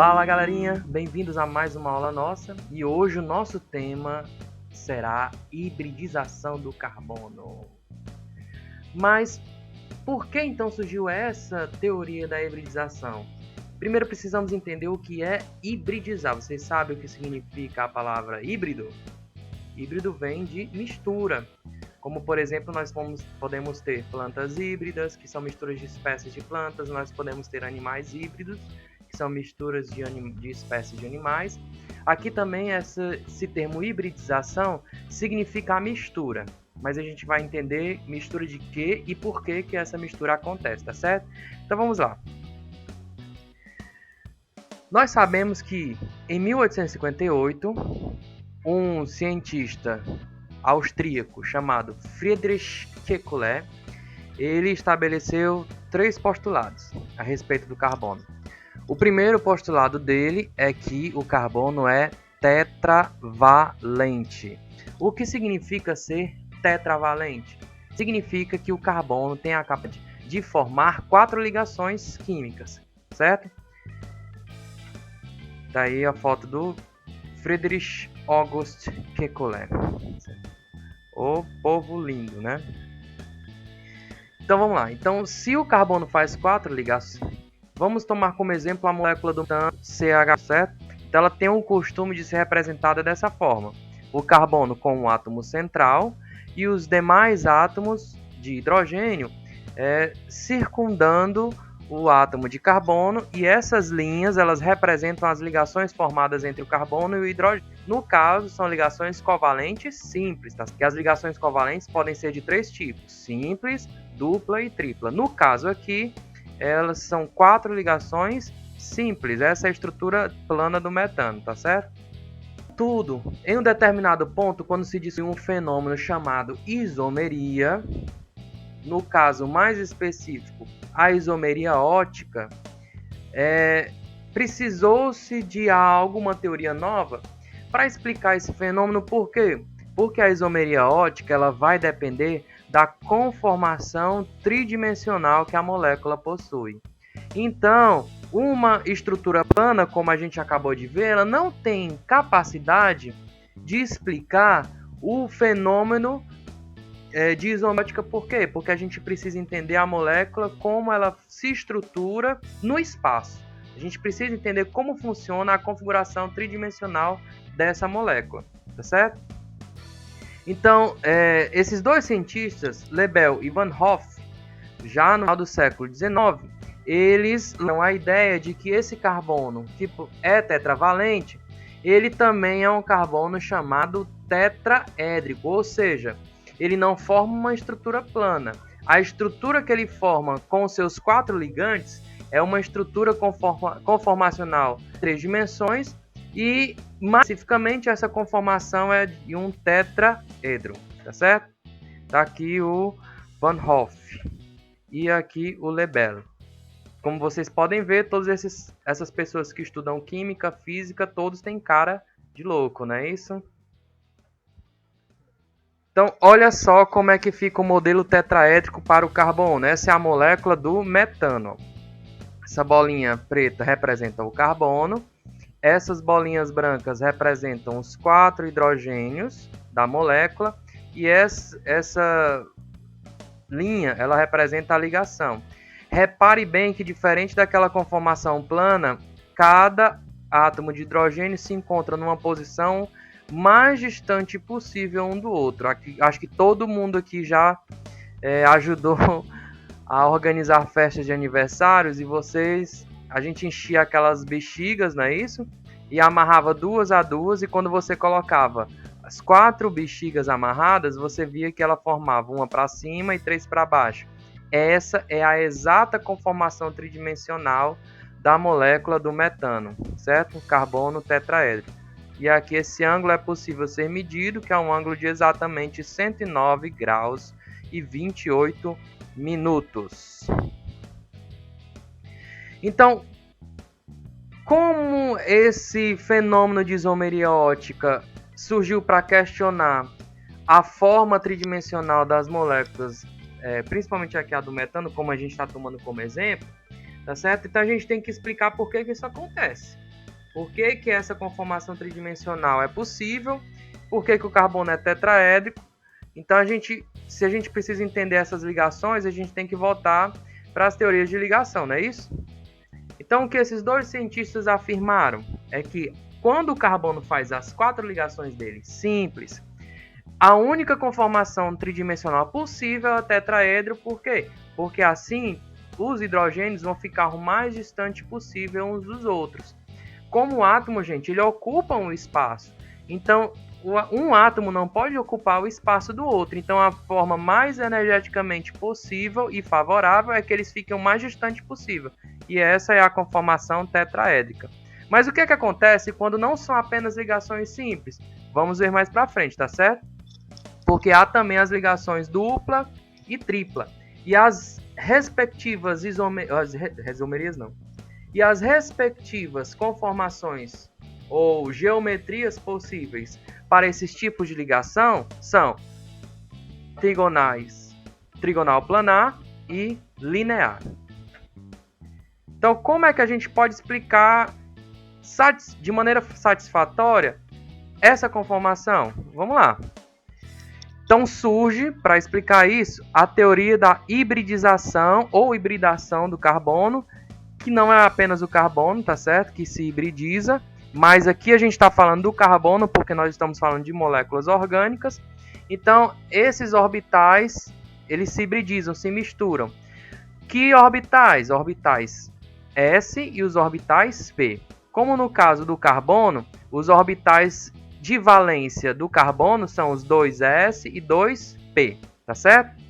Fala galerinha, bem-vindos a mais uma aula nossa e hoje o nosso tema será hibridização do carbono. Mas por que então surgiu essa teoria da hibridização? Primeiro precisamos entender o que é hibridizar. Vocês sabem o que significa a palavra híbrido? Híbrido vem de mistura. Como, por exemplo, nós podemos ter plantas híbridas, que são misturas de espécies de plantas. Nós podemos ter animais híbridos, que são misturas de espécies de animais. Aqui também esse termo hibridização significa a mistura. Mas a gente vai entender mistura de quê e por que essa mistura acontece, tá certo? Então vamos lá. Nós sabemos que em 1858, um cientista austríaco chamado Friedrich Kekulé, ele estabeleceu 3 postulados a respeito do carbono. O primeiro postulado dele é que o carbono é tetravalente. O que significa ser tetravalente? Significa que o carbono tem a capacidade de formar 4 ligações químicas, certo? Daí a foto do Friedrich August Kekulé. O povo lindo, né? Então vamos lá. Então, se o carbono faz 4 ligações, vamos tomar como exemplo a molécula do metano CH, certo? Então ela tem o costume de ser representada dessa forma. O carbono com um átomo central e os demais átomos de hidrogênio circundando o átomo de carbono, e essas linhas elas representam as ligações formadas entre o carbono e o hidrogênio. No caso, são ligações covalentes simples, tá? Que as ligações covalentes podem ser de 3 tipos: simples, dupla e tripla. No caso aqui, elas são 4 ligações simples. Essa é a estrutura plana do metano, tá certo? Tudo, em um determinado ponto, quando se diz um fenômeno chamado isomeria, no caso mais específico, a isomeria ótica, precisou-se de uma teoria nova para explicar esse fenômeno. Por quê? Porque a isomeria ótica ela vai depender da conformação tridimensional que a molécula possui. Então, uma estrutura plana, como a gente acabou de ver, ela não tem capacidade de explicar o fenômeno de isométrica. Por quê? Porque a gente precisa entender a molécula, como ela se estrutura no espaço. A gente precisa entender como funciona a configuração tridimensional dessa molécula, tá certo? Então, esses 2 cientistas, Lebel e Van Hoff, já no final do século XIX, eles dão a ideia de que esse carbono, que é tetravalente, ele também é um carbono chamado tetraédrico, ou seja, ele não forma uma estrutura plana. A estrutura que ele forma com seus 4 ligantes é uma estrutura conformacional de 3 dimensões e, mais especificamente, essa conformação é de um tetraedro, tá certo? Tá aqui o Van Hoff e aqui o Lebel. Como vocês podem ver, todas essas pessoas que estudam química, física, todos têm cara de louco, não é isso? Então, olha só como é que fica o modelo tetraédrico para o carbono. Essa é a molécula do metano. Essa bolinha preta representa o carbono. Essas bolinhas brancas representam os 4 hidrogênios da molécula. E essa linha, ela representa a ligação. Repare bem que, diferente daquela conformação plana, cada átomo de hidrogênio se encontra numa posição mais distante possível um do outro. Aqui, acho que todo mundo aqui já ajudou a organizar festas de aniversários, e a gente enchia aquelas bexigas, não é isso? E amarrava 2 a 2, e quando você colocava as 4 bexigas amarradas, você via que ela formava uma para cima e 3 para baixo. Essa é a exata conformação tridimensional da molécula do metano, certo? Carbono tetraédrico. E aqui esse ângulo é possível ser medido, que é um ângulo de exatamente 109 graus e 28 minutos. Então, como esse fenômeno de isomeria ótica surgiu para questionar a forma tridimensional das moléculas, principalmente aqui a do metano, como a gente está tomando como exemplo, tá certo? Então a gente tem que explicar por que isso acontece. Por que que essa conformação tridimensional é possível? Por que que o carbono é tetraédrico? Então, se a gente precisa entender essas ligações, a gente tem que voltar para as teorias de ligação, não é isso? Então, o que esses dois cientistas afirmaram é que quando o carbono faz as 4 ligações dele simples, a única conformação tridimensional possível é o tetraedro. Por quê? Porque assim os hidrogênios vão ficar o mais distante possível uns dos outros. Como o átomo, gente, ele ocupa um espaço. Então, um átomo não pode ocupar o espaço do outro. Então, a forma mais energeticamente possível e favorável é que eles fiquem o mais distante possível. E essa é a conformação tetraédrica. Mas o que acontece quando não são apenas ligações simples? Vamos ver mais para frente, tá certo? Porque há também as ligações dupla e tripla. E as respectivas E as respectivas conformações ou geometrias possíveis para esses tipos de ligação são trigonal planar e linear. Então, como é que a gente pode explicar de maneira satisfatória essa conformação? Vamos lá. Então surge, para explicar isso, a teoria da hibridização ou hibridação do carbono, que não é apenas o carbono, tá certo? Que se hibridiza, mas aqui a gente está falando do carbono porque nós estamos falando de moléculas orgânicas. Então, esses orbitais, eles se hibridizam, se misturam. Que orbitais? Orbitais S e os orbitais P. Como no caso do carbono, os orbitais de valência do carbono são os 2s e 2p, tá certo?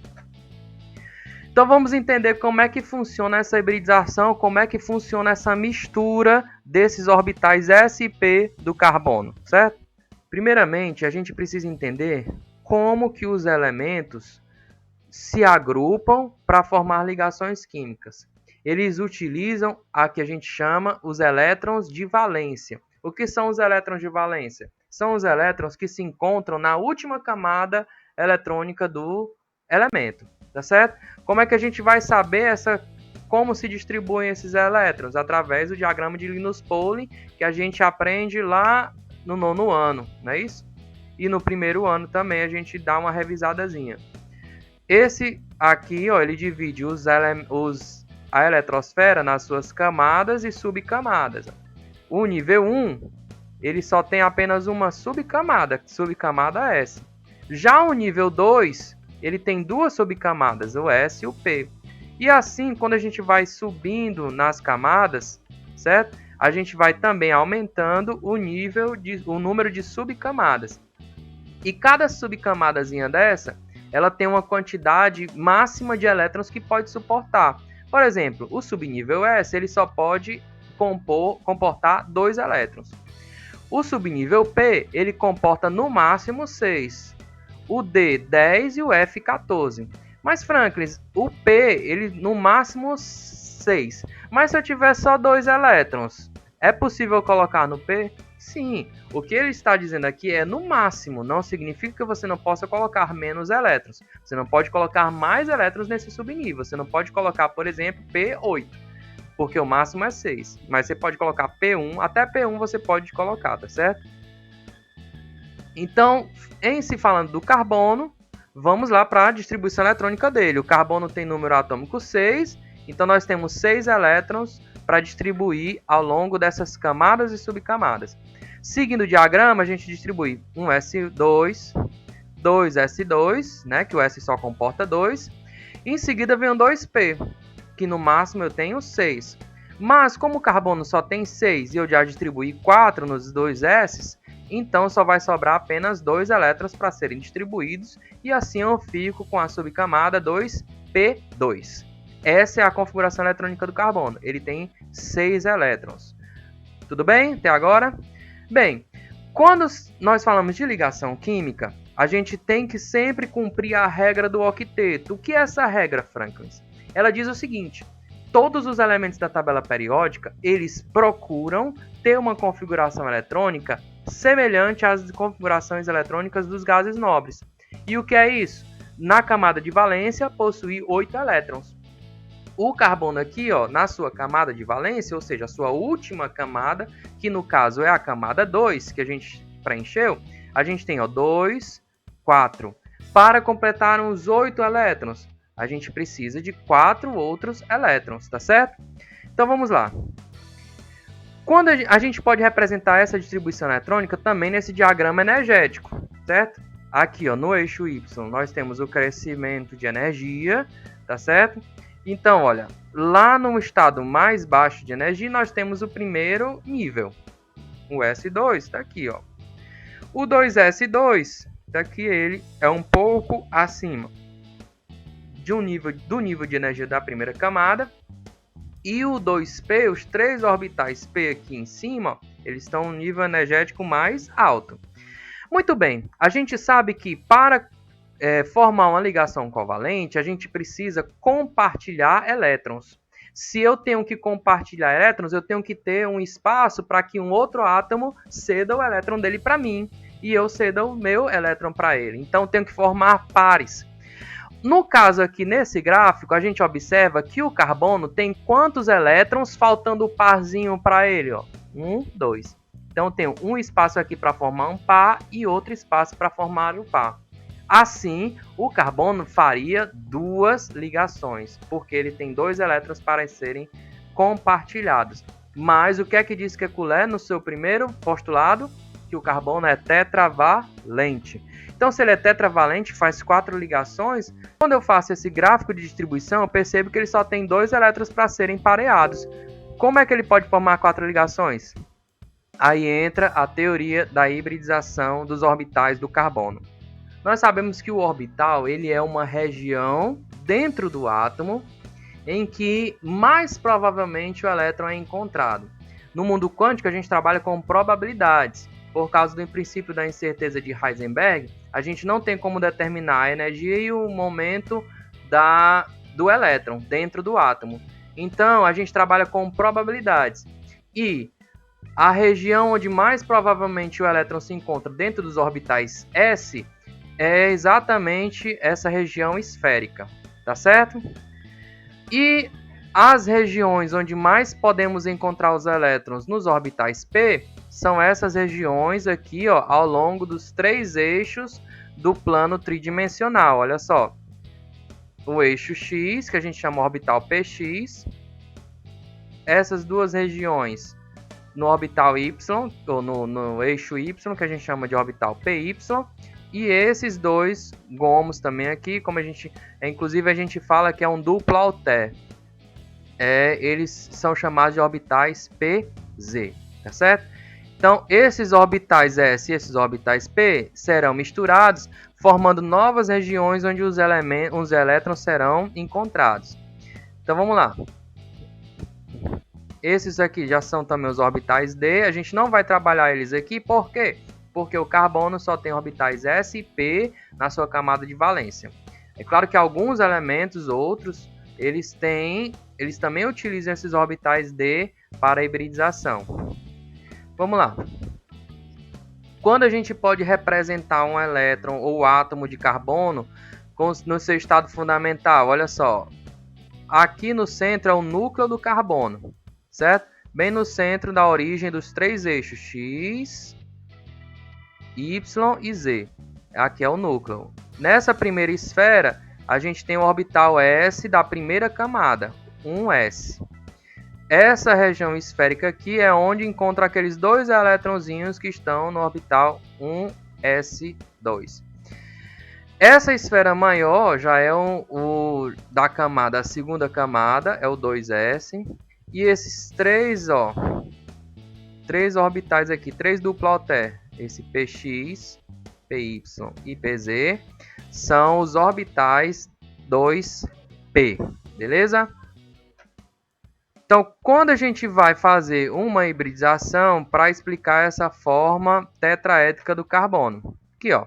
Então vamos entender como é que funciona essa hibridização, como é que funciona essa mistura desses orbitais s e p do carbono, certo? Primeiramente, a gente precisa entender como que os elementos se agrupam para formar ligações químicas. Eles utilizam a que a gente chama os elétrons de valência. O que são os elétrons de valência? São os elétrons que se encontram na última camada eletrônica do elemento, tá certo? Como é que a gente vai saber como se distribuem esses elétrons? Através do diagrama de Linus Pauling, que a gente aprende lá no 9º ano, não é isso? E no 1º ano também a gente dá uma revisadazinha. Esse aqui, ó, ele divide a eletrosfera nas suas camadas e subcamadas. O nível 1, ele só tem apenas uma subcamada S. Já o nível 2, ele tem 2 subcamadas, o S e o P. E assim, quando a gente vai subindo nas camadas, certo? A gente vai também aumentando o número de subcamadas. E cada subcamadazinha dessa, ela tem uma quantidade máxima de elétrons que pode suportar. Por exemplo, o subnível S, ele só pode comportar 2 elétrons. O subnível P, ele comporta no máximo 6. O D, 10 e o F, 14. Mas, Franklin, o P, ele no máximo 6. Mas se eu tiver só 2 elétrons, é possível colocar no P? Sim. O que ele está dizendo aqui é no máximo. Não significa que você não possa colocar menos elétrons. Você não pode colocar mais elétrons nesse subnível. Você não pode colocar, por exemplo, P8. Porque o máximo é 6. Mas você pode colocar P1, até P1 você pode colocar, tá certo? Então, em se falando do carbono, vamos lá para a distribuição eletrônica dele. O carbono tem número atômico 6, então nós temos 6 elétrons para distribuir ao longo dessas camadas e subcamadas. Seguindo o diagrama, a gente distribui um S2, 2S2, né, que o S só comporta 2. Em seguida vem um 2P, que no máximo eu tenho 6. Mas como o carbono só tem 6 e eu já distribuí 4 nos 2S, então só vai sobrar apenas 2 elétrons para serem distribuídos e assim eu fico com a subcamada 2P2. Essa é a configuração eletrônica do carbono. Ele tem 6 elétrons. Tudo bem até agora? Bem, quando nós falamos de ligação química, a gente tem que sempre cumprir a regra do octeto. O que é essa regra, Franklin? Ela diz o seguinte: todos os elementos da tabela periódica, eles procuram ter uma configuração eletrônica semelhante às configurações eletrônicas dos gases nobres. E o que é isso? Na camada de valência, possui 8 elétrons. O carbono aqui, ó, na sua camada de valência, ou seja, a sua última camada, que no caso é a camada 2, que a gente preencheu, a gente tem, ó, 2, 4. Para completar os 8 elétrons, a gente precisa de 4 outros elétrons, tá certo? Então vamos lá. Quando a gente pode representar essa distribuição eletrônica também nesse diagrama energético, certo? Aqui, ó, no eixo Y, nós temos o crescimento de energia, tá certo? Então, olha, lá no estado mais baixo de energia, nós temos o primeiro nível, o S2, está aqui, ó. O 2S2, daqui ele é um pouco acima do nível de energia da primeira camada. E o 2P, os 3 orbitais P aqui em cima, ó, eles estão no nível energético mais alto. Muito bem, a gente sabe que para formar uma ligação covalente, a gente precisa compartilhar elétrons. Se eu tenho que compartilhar elétrons, eu tenho que ter um espaço para que um outro átomo ceda o elétron dele para mim e eu ceda o meu elétron para ele. Então, eu tenho que formar pares. No caso aqui, nesse gráfico, a gente observa que o carbono tem quantos elétrons faltando o parzinho para ele? Ó? 1, 2. Então, eu tenho um espaço aqui para formar um par e outro espaço para formar um par. Assim, o carbono faria 2 ligações, porque ele tem 2 elétrons para serem compartilhados. Mas o que é que diz Kekulé no seu primeiro postulado? Que o carbono é tetravalente. Então, se ele é tetravalente, faz 4 ligações. Quando eu faço esse gráfico de distribuição, eu percebo que ele só tem 2 elétrons para serem pareados. Como é que ele pode formar 4 ligações? Aí entra a teoria da hibridização dos orbitais do carbono. Nós sabemos que o orbital ele é uma região dentro do átomo em que mais provavelmente o elétron é encontrado. No mundo quântico, a gente trabalha com probabilidades. Por causa do princípio da incerteza de Heisenberg, a gente não tem como determinar a energia e o momento do elétron dentro do átomo. Então, a gente trabalha com probabilidades. E a região onde mais provavelmente o elétron se encontra dentro dos orbitais S é exatamente essa região esférica, tá certo? E as regiões onde mais podemos encontrar os elétrons nos orbitais P são essas regiões aqui, ó, ao longo dos 3 eixos do plano tridimensional. Olha só, o eixo X, que a gente chama orbital PX, essas 2 regiões no orbital Y, ou no eixo Y, que a gente chama de orbital PY, e esses 2 gomos também aqui, como inclusive a gente fala que é um duplo alter. Eles são chamados de orbitais PZ, tá certo? Então, esses orbitais S e esses orbitais P serão misturados, formando novas regiões onde os elétrons serão encontrados. Então, vamos lá. Esses aqui já são também os orbitais D. A gente não vai trabalhar eles aqui, por quê? Porque o carbono só tem orbitais S e P na sua camada de valência. É claro que alguns elementos, outros, eles também utilizam esses orbitais D para a hibridização. Vamos lá. Quando a gente pode representar um elétron ou átomo de carbono no seu estado fundamental? Olha só. Aqui no centro é o núcleo do carbono, certo? Bem no centro da origem dos 3 eixos X, Y e Z. Aqui é o núcleo. Nessa primeira esfera, a gente tem o orbital S da primeira camada, 1s. Essa região esférica aqui é onde encontra aqueles 2 eletronzinhos que estão no orbital 1s2. Essa esfera maior já é da camada, a segunda camada, é o 2s. E esses 3 orbitais aqui, 3 duplo alter, esse PX, PY e PZ, são os orbitais 2p, beleza? Então, quando a gente vai fazer uma hibridização para explicar essa forma tetraédrica do carbono, aqui, ó,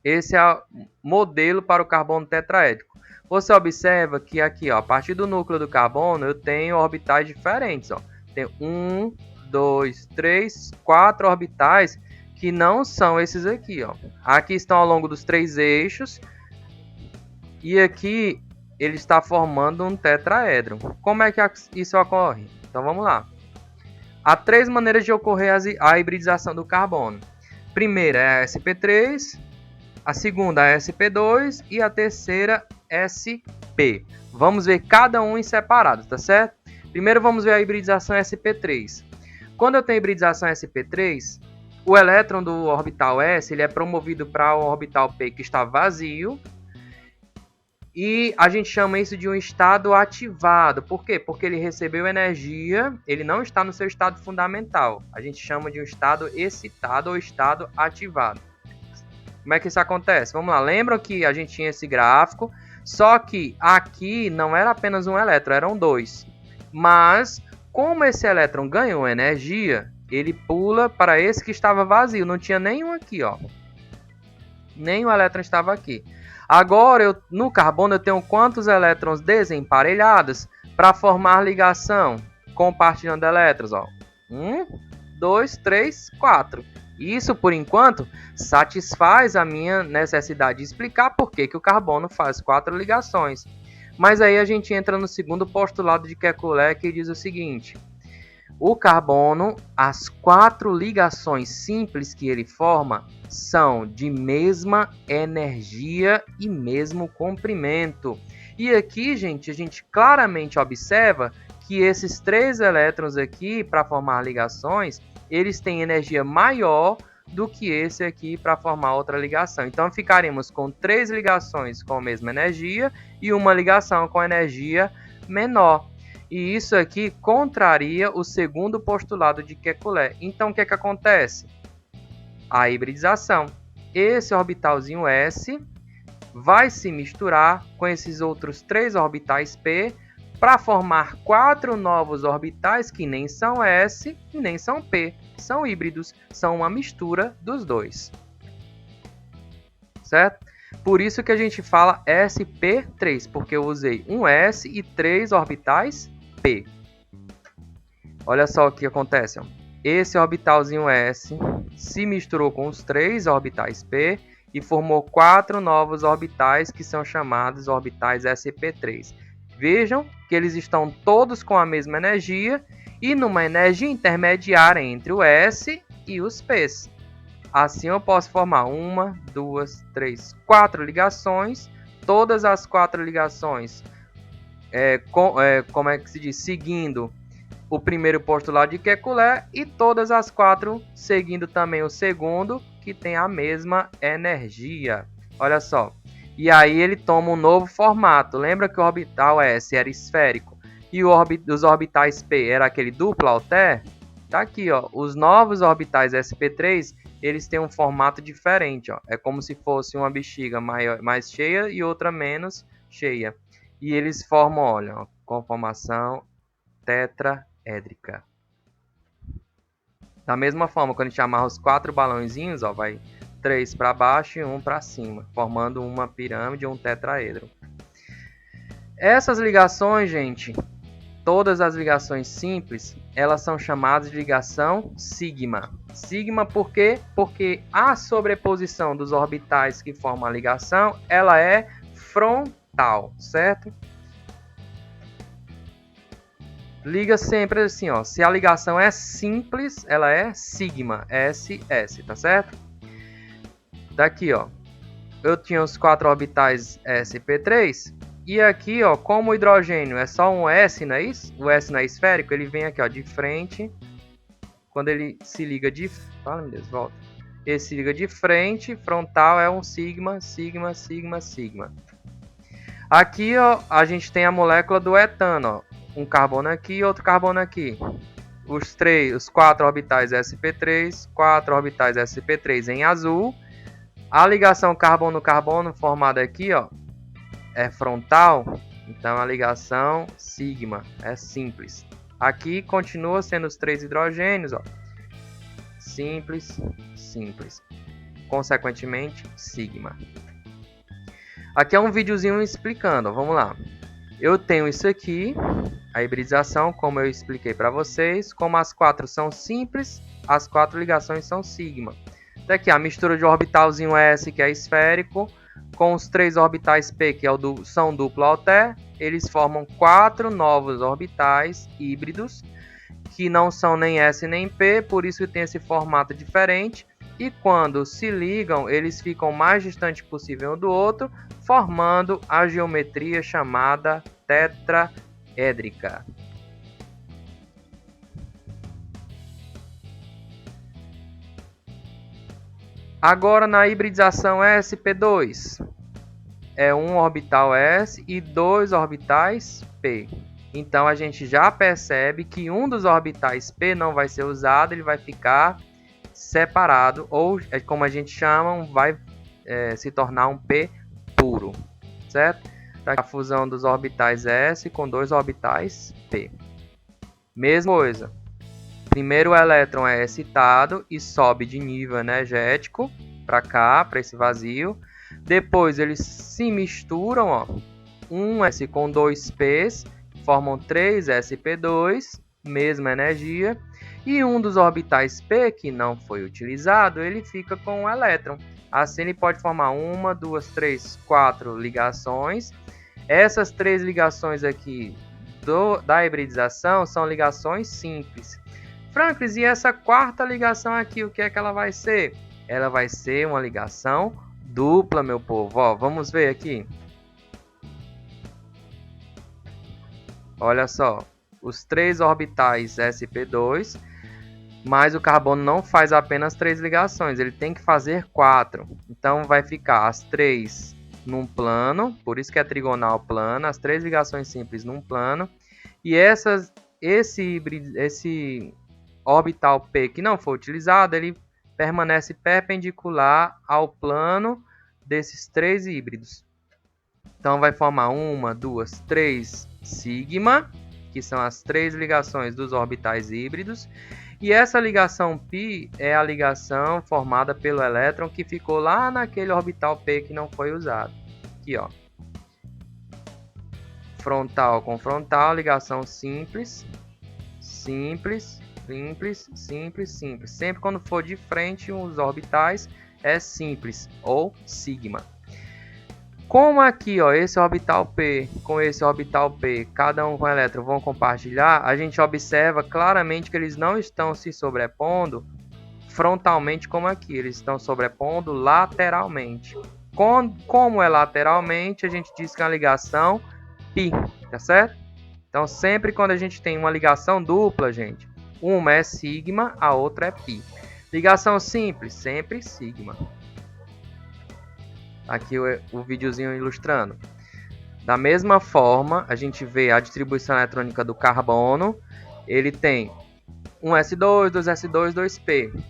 esse é o modelo para o carbono tetraédrico. Você observa que aqui, ó, a partir do núcleo do carbono, eu tenho orbitais diferentes, ó. Tem 1, 2, 3, 4 orbitais que não são esses aqui, ó. Aqui estão ao longo dos 3 eixos. E aqui ele está formando um tetraedro. Como é que isso ocorre? Então vamos lá. Há 3 maneiras de ocorrer a hibridização do carbono. Primeira é a sp3, a segunda é a sp2 e a terceira sp. Vamos ver cada um em separado, tá certo? Primeiro vamos ver a hibridização sp3. Quando eu tenho hibridização sp3, o elétron do orbital s ele é promovido para o orbital p que está vazio. E a gente chama isso de um estado ativado. Por quê? Porque ele recebeu energia, ele não está no seu estado fundamental. A gente chama de um estado excitado ou estado ativado. Como é que isso acontece? Vamos lá, lembram que a gente tinha esse gráfico, só que aqui não era apenas um elétron, eram 2. Mas, como esse elétron ganhou energia, ele pula para esse que estava vazio. Não tinha nenhum aqui, ó. Nenhum elétron estava aqui. Agora, no carbono, eu tenho quantos elétrons desemparelhados para formar ligação compartilhando elétrons? 1, 2, 3, 4. Isso, por enquanto, satisfaz a minha necessidade de explicar por que o carbono faz 4 ligações. Mas aí a gente entra no segundo postulado de Kekulé, que diz o seguinte: o carbono, as 4 ligações simples que ele forma são de mesma energia e mesmo comprimento. E aqui, gente, a gente claramente observa que esses 3 elétrons aqui, para formar ligações, eles têm energia maior do que esse aqui para formar outra ligação. Então, ficaremos com 3 ligações com a mesma energia e uma ligação com energia menor. E isso aqui contraria o segundo postulado de Kekulé. Então, o que acontece? A hibridização. Esse orbitalzinho S vai se misturar com esses outros 3 orbitais P para formar 4 novos orbitais que nem são S e nem são P. São híbridos, são uma mistura dos dois. Certo? Por isso que a gente fala sp3, porque eu usei um S e 3 orbitais P. Olha só o que acontece. Ó. Esse orbitalzinho S se misturou com os 3 orbitais P e formou 4 novos orbitais que são chamados orbitais sp3. Vejam que eles estão todos com a mesma energia e numa energia intermediária entre o S e os P's. Assim eu posso formar 1, 2, 3, 4 ligações. Todas as 4 ligações, como é que se diz? Seguindo o primeiro postulado de Kekulé e todas as 4 seguindo também o segundo, que tem a mesma energia. Olha só. E aí ele toma um novo formato. Lembra que o orbital S era esférico e os orbitais P era aquele duplo alter? Tá aqui, ó. Os novos orbitais sp3, eles têm um formato diferente, ó. É como se fosse uma bexiga mais cheia e outra menos cheia. E eles formam, olha, ó, conformação tetraédrica. Da mesma forma, quando a gente amarra os 4 balãozinhos, ó, vai 3 para baixo e 1 para cima, formando uma pirâmide ou um tetraedro. Essas ligações, gente, todas as ligações simples, elas são chamadas de ligação sigma. Sigma por quê? Porque a sobreposição dos orbitais que formam a ligação, ela é frontal, certo? Liga sempre assim, ó. Se a ligação é simples, ela é sigma, SS, tá certo? Daqui, ó. Eu tinha os 4 orbitais sp3 e aqui, ó, como o hidrogênio é só um S, não é isso? O S não é esférico, ele vem aqui, ó, de frente. Quando ele se liga de... Fala, meu Deus, volta. Ele se liga de frente, frontal é um sigma, sigma, sigma, sigma. Aqui, ó, a gente tem a molécula do etano, ó. Um carbono aqui e outro carbono aqui. Os 4 orbitais sp3, 4 orbitais sp3 em azul. A ligação carbono-carbono formada aqui, ó, é frontal, então a ligação sigma é simples. Aqui continua sendo os 3 hidrogênios, ó, simples, simples. Consequentemente, sigma. Aqui é um videozinho explicando, ó, vamos lá. Eu tenho isso aqui, a hibridização, como eu expliquei para vocês. Como as 4 são simples, as 4 ligações são sigma. Daqui a mistura de orbitalzinho S, que é esférico, com os 3 orbitais p, que são duplo alter, eles formam 4 novos orbitais híbridos, que não são nem S nem P, por isso tem esse formato diferente. E quando se ligam, eles ficam o mais distante possível um do outro, formando a geometria chamada tetraédrica. Agora na hibridização sp2, é um orbital S e 2 orbitais P. Então a gente já percebe que um dos orbitais P não vai ser usado, ele vai ficar separado, ou como a gente chama, vai se tornar um P puro, certo? A fusão dos orbitais S com 2 orbitais P. Mesma coisa. Primeiro o elétron é excitado e sobe de nível energético para cá, para esse vazio. Depois eles se misturam, ó, um S com 2 P's, formam 3 sp2, mesma energia. E um dos orbitais P, que não foi utilizado, ele fica com o elétron. Assim ele pode formar 1, 2, 3, 4 ligações. Essas 3 ligações aqui da hibridização são ligações simples. Franklin, e essa quarta ligação aqui, o que é que ela vai ser? Ela vai ser uma ligação dupla, meu povo. Ó, vamos ver aqui. Olha só, os 3 orbitais sp2, mas o carbono não faz apenas 3 ligações, ele tem que fazer 4. Então vai ficar as 3 num plano, por isso que é trigonal plano, as 3 ligações simples num plano. E esse orbital P que não foi utilizado, ele permanece perpendicular ao plano desses 3 híbridos. Então vai formar 1, 2, 3 sigma, que são as 3 ligações dos orbitais híbridos. E essa ligação π é a ligação formada pelo elétron que ficou lá naquele orbital P que não foi usado. Aqui, ó. Frontal com frontal, ligação simples, simples, simples, simples, simples. Sempre quando for de frente os orbitais é simples ou sigma. Como aqui, ó, esse orbital P com esse orbital P, cada um com elétron vão compartilhar, a gente observa claramente que eles não estão se sobrepondo frontalmente como aqui, eles estão sobrepondo lateralmente. Como é lateralmente, a gente diz que é uma ligação π, tá certo? Então sempre quando a gente tem uma ligação dupla, gente, uma é sigma, a outra é π. Ligação simples, sempre sigma. Aqui o videozinho ilustrando. Da mesma forma, a gente vê a distribuição eletrônica do carbono. Ele tem um S2, 2S2, 2P.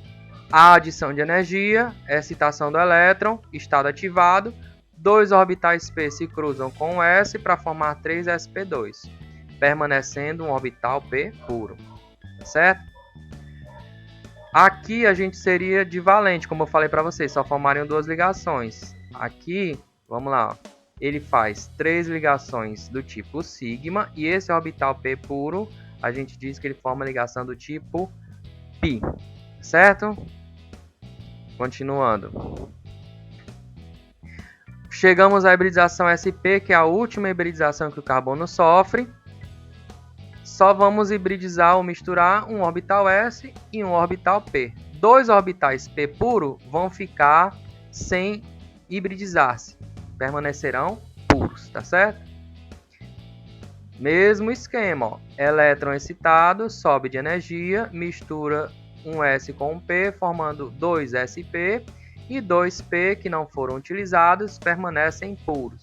A adição de energia, excitação do elétron, estado ativado. 2 orbitais P se cruzam com o S para formar 3 sp2, permanecendo um orbital P puro. Certo? Aqui a gente seria divalente, como eu falei para vocês, só formariam 2 ligações. Aqui, vamos lá, ó. Ele faz 3 ligações do tipo sigma e esse orbital P puro, a gente diz que ele forma ligação do tipo π, certo? Continuando. Chegamos à hibridização sp, que é a última hibridização que o carbono sofre. Só vamos hibridizar ou misturar um orbital S e um orbital P. 2 orbitais P puro vão ficar sem hibridizar-se, permanecerão puros, tá certo? Mesmo esquema, ó. Elétron excitado, sobe de energia, mistura um S com um P, formando 2 sp, e 2 P que não foram utilizados permanecem puros.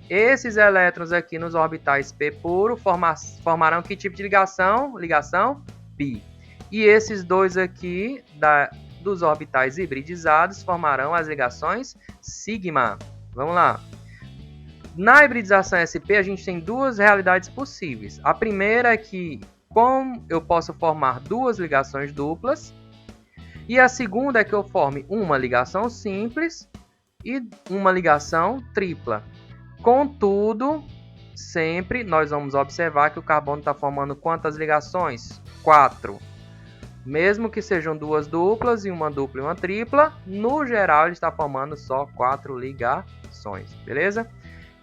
Esses elétrons aqui nos orbitais P puro formarão que tipo de ligação? Ligação π. E esses dois aqui dos orbitais hibridizados formarão as ligações sigma. Vamos lá. Na hibridização sp, a gente tem 2 realidades possíveis. A primeira é que como eu posso formar 2 ligações duplas. E a segunda é que eu forme uma ligação simples e uma ligação tripla. Contudo, sempre nós vamos observar que o carbono está formando quantas ligações? 4. Mesmo que sejam duas duplas e uma dupla e uma tripla, no geral ele está formando só 4 ligações, beleza?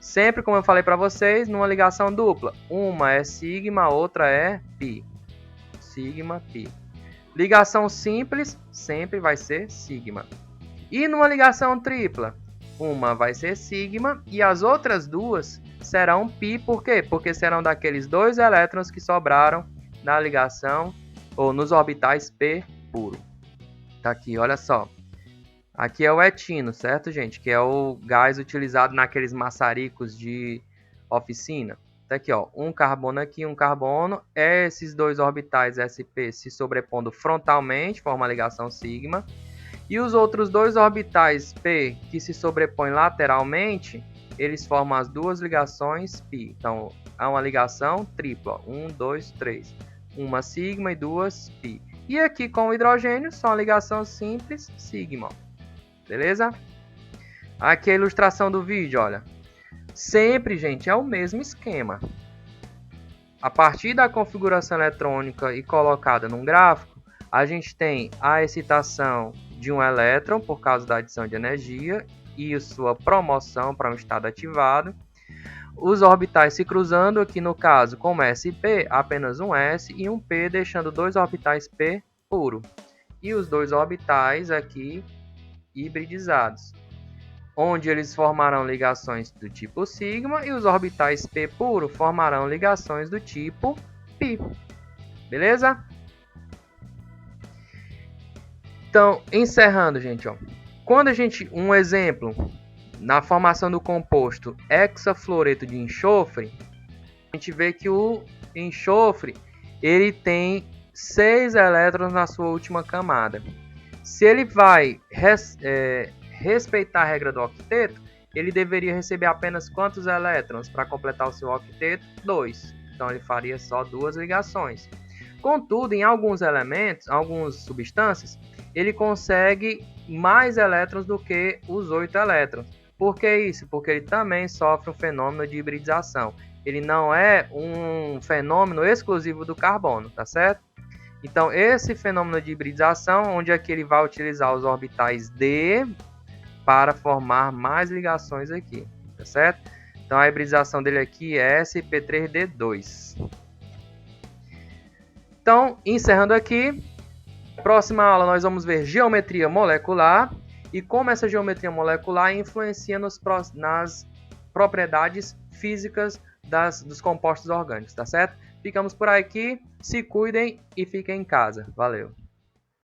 Sempre como eu falei para vocês, numa ligação dupla, uma é sigma, a outra é pi. Sigma, pi. Ligação simples sempre vai ser sigma. E numa ligação tripla, uma vai ser sigma e as outras duas serão pi. Por quê? Porque serão daqueles dois elétrons que sobraram na ligação ou nos orbitais p puro. Tá aqui, olha só. Aqui é o etino, certo, gente? Que é o gás utilizado naqueles maçaricos de oficina. Tá aqui, ó, um carbono aqui, um carbono. Esses dois orbitais sp se sobrepondo frontalmente, forma a ligação sigma. E os outros dois orbitais p que se sobrepõem lateralmente, eles formam as duas ligações pi. Então, há uma ligação tripla, 1, 2, 3. Uma sigma e duas pi. E aqui com o hidrogênio, só uma ligação simples, sigma. Beleza? Aqui a ilustração do vídeo, olha. Sempre, gente, é o mesmo esquema. A partir da configuração eletrônica e colocada num gráfico, a gente tem a excitação de um elétron por causa da adição de energia e sua promoção para um estado ativado. Os orbitais se cruzando, aqui no caso, como S e P, apenas um S e um P, deixando dois orbitais P puro. E os dois orbitais aqui hibridizados, onde eles formarão ligações do tipo sigma e os orbitais p puro formarão ligações do tipo pi. Beleza? Então, encerrando, gente, ó. Quando um exemplo, na formação do composto hexafluoreto de enxofre, a gente vê que o enxofre, ele tem 6 elétrons na sua última camada. Se ele vai respeitar a regra do octeto, ele deveria receber apenas quantos elétrons para completar o seu octeto? 2. Então ele faria só 2 ligações. Contudo, em alguns elementos, algumas substâncias, ele consegue mais elétrons do que os 8 elétrons. Por que isso? Porque ele também sofre um fenômeno de hibridização. Ele não é um fenômeno exclusivo do carbono, tá certo? Então, esse fenômeno de hibridização, onde é que ele vai utilizar os orbitais D para formar mais ligações aqui, tá certo? Então, a hibridização dele aqui é sp3d2. Então, encerrando aqui, próxima aula nós vamos ver geometria molecular e como essa geometria molecular influencia nas propriedades físicas dos compostos orgânicos, tá certo? Ficamos por aqui, se cuidem e fiquem em casa. Valeu!